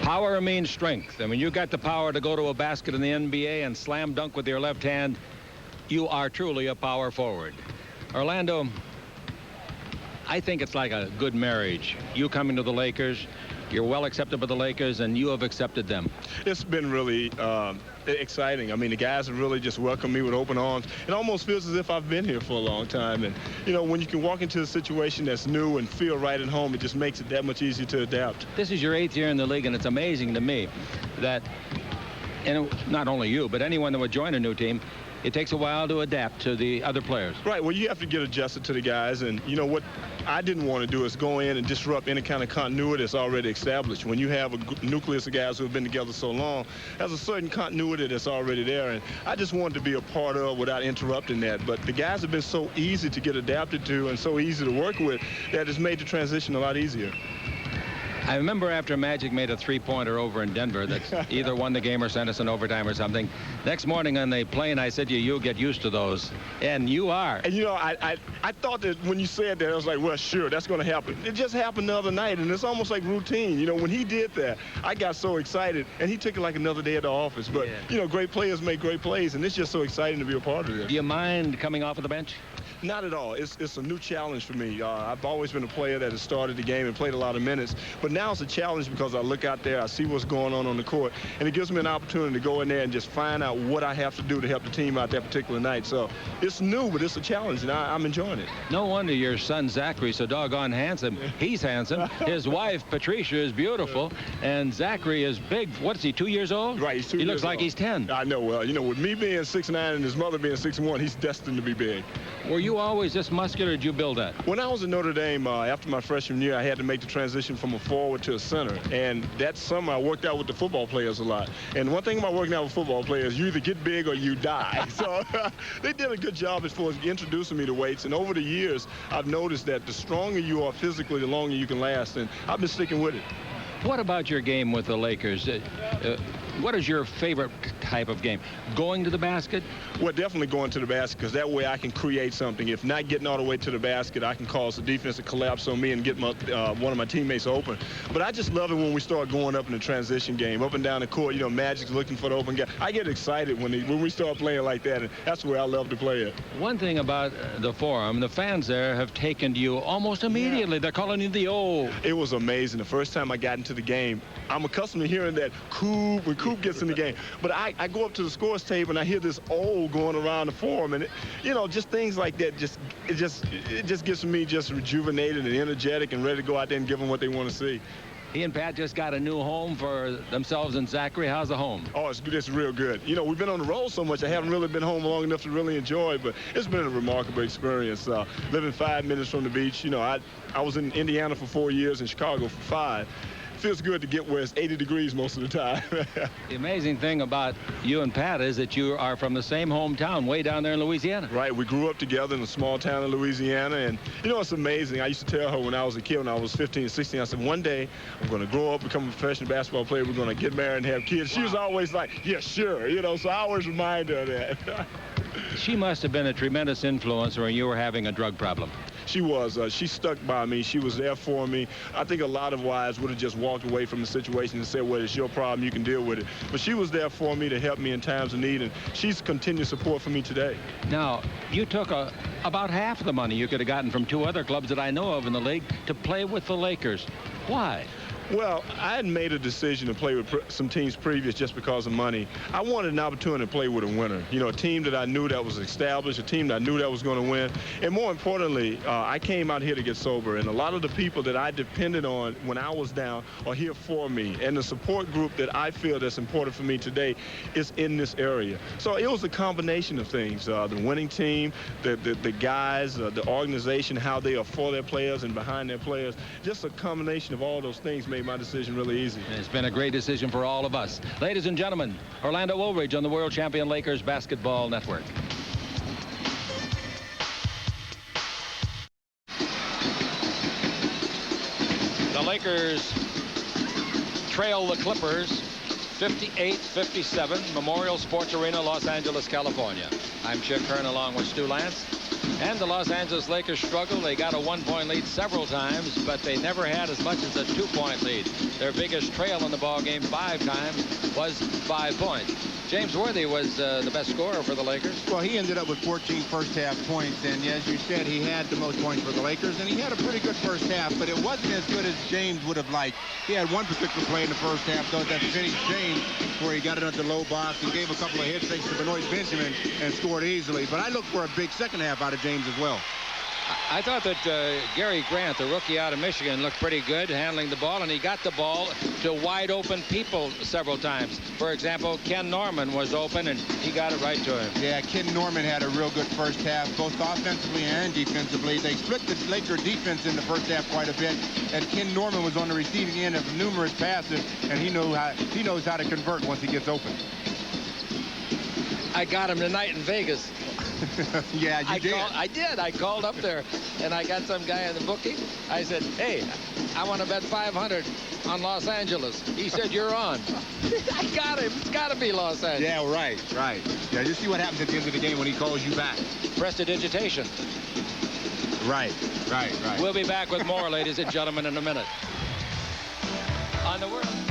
Power means strength. I mean, you got the power to go to a basket in the NBA and slam dunk with your left hand. You are truly a power forward. Orlando, I think it's like a good marriage. You coming to the Lakers, you're well accepted by the Lakers, and you have accepted them. It's been really exciting. I mean, the guys have really just welcomed me with open arms. It almost feels as if I've been here for a long time. And, you know, when you can walk into a situation that's new and feel right at home, it just makes it that much easier to adapt. This is your 8th year in the league, and it's amazing to me that, and not only you, but anyone that would join a new team, it takes a while to adapt to the other players. Right. Well, you have to get adjusted to the guys. And, you know, what I didn't want to do is go in and disrupt any kind of continuity that's already established. When you have a nucleus of guys who have been together so long, there's a certain continuity that's already there. And I just wanted to be a part of without interrupting that. But the guys have been so easy to get adapted to and so easy to work with that it's made the transition a lot easier. I remember after Magic made a three-pointer over in Denver that either won the game or sent us in overtime or something. Next morning on the plane, I said to you, you'll get used to those. And you are. And, you know, I thought that when you said that, I was like, well, sure, that's going to happen. It just happened the other night, and it's almost like routine. You know, when he did that, I got so excited, and he took it like another day at the office. But, you know, great players make great plays, and it's just so exciting to be a part of it. Do you mind coming off of the bench? Not at all. It's a new challenge for me. I've always been a player that has started the game and played a lot of minutes. But now it's a challenge because I look out there, I see what's going on the court, and it gives me an opportunity to go in there and just find out what I have to do to help the team out that particular night. So it's new, but it's a challenge, and I'm enjoying it. No wonder your son Zachary's so doggone handsome. He's handsome. His wife, Patricia, is beautiful, and Zachary is big. What is he, 2 years old? Right, he's 2 years old. He looks like he's 10. I know. Well, you know, with me being 6'9" and his mother being 6'1", he's destined to be big. Were you always this muscular, or did you build that? When I was at Notre Dame, after my freshman year, I had to make the transition from a forward to a center. And that summer, I worked out with the football players a lot. And one thing about working out with football players, you either get big or you die. So they did a good job as far as introducing me to weights. And over the years, I've noticed that the stronger you are physically, the longer you can last. And I've been sticking with it. What about your game with the Lakers? What is your favorite type of game? Going to the basket? Well, definitely going to the basket, because that way I can create something. If not getting all the way to the basket, I can cause the defense to collapse on me and get one of my teammates open. But I just love it when we start going up in the transition game, up and down the court. You know, Magic's looking for the open guy. I get excited when we start playing like that, and that's where I love to play it. One thing about the Forum, the fans there have taken to you almost immediately. Yeah. They're calling you the O. It was amazing. The first time I got into the game, I'm accustomed to hearing that Coop when Coop gets in the game. But I go up to the scores table and I hear this O going around the Forum, and you know, just things like that. It just gets me just rejuvenated and energetic and ready to go out there and give them what they want to see. He and Pat just got a new home for themselves and Zachary. How's the home? Oh, it's real good. You know, we've been on the road so much, I haven't really been home long enough to really enjoy it, but it's been a remarkable experience. Living 5 minutes from the beach. You know, I was in Indiana for 4 years, in Chicago for 5. It feels good to get where it's 80 degrees most of the time. The amazing thing about you and Pat is that you are from the same hometown, way down there in Louisiana. Right. We grew up together in a small town in Louisiana, and, you know, it's amazing. I used to tell her when I was a kid, when I was 15, 16, I said, one day I'm going to grow up, become a professional basketball player. We're going to get married and have kids. Wow. She was always like, yeah, sure. You know, so I always remind her of that. She must have been a tremendous influence when you were having a drug problem. She was. She stuck by me. She was there for me. I think a lot of wives would have just walked away from the situation and said, well, it's your problem. You can deal with it. But she was there for me to help me in times of need, and she's continued support for me today. Now, you took about half the money you could have gotten from 2 other clubs that I know of in the league to play with the Lakers. Why? Well, I had made a decision to play with some teams previous just because of money. I wanted an opportunity to play with a winner. You know, a team that I knew that was established, a team that I knew that was going to win. And more importantly, I came out here to get sober. And a lot of the people that I depended on when I was down are here for me. And the support group that I feel that's important for me today is in this area. So it was a combination of things. The winning team, the guys, the organization, how they are for their players and behind their players. Just a combination of all those things made my decision really easy. It's been a great decision for all of us. Ladies and gentlemen, Orlando Woolridge on the World Champion Lakers Basketball Network. The Lakers trail the Clippers 58-57, Memorial Sports Arena, Los Angeles, California. I'm Chick Hearn along with Stu Lance. And the Los Angeles Lakers struggled. They got a 1-point lead several times, but they never had as much as a 2-point lead. Their biggest trail in the ball game 5 times was 5 points. James Worthy was the best scorer for the Lakers. Well, he ended up with 14 first-half points, and as you said, he had the most points for the Lakers, and he had a pretty good first half, but it wasn't as good as James would have liked. He had one particular play in the first half, though, that finished James, where he got it under the low box and gave a couple of hits thanks to Benoit Benjamin and scored easily. But I look for a big second half out of James as well. I thought that Gary Grant, the rookie out of Michigan, looked pretty good handling the ball, and he got the ball to wide open people several times. For example, Ken Norman was open, and he got it right to him. Yeah, Ken Norman had a real good first half, both offensively and defensively. They split the Laker defense in the first half quite a bit, and Ken Norman was on the receiving end of numerous passes, and he knows how to convert once he gets open. I got him tonight in Vegas. Yeah, you did. I did. I called up there, and I got some guy in the bookie. I said, hey, I want to bet 500 on Los Angeles. He said, you're on. I got him. It's got to be Los Angeles. Yeah, right. Yeah, just see what happens at the end of the game when he calls you back. Prestidigitation. Right. We'll be back with more, ladies and gentlemen, in a minute. On the world.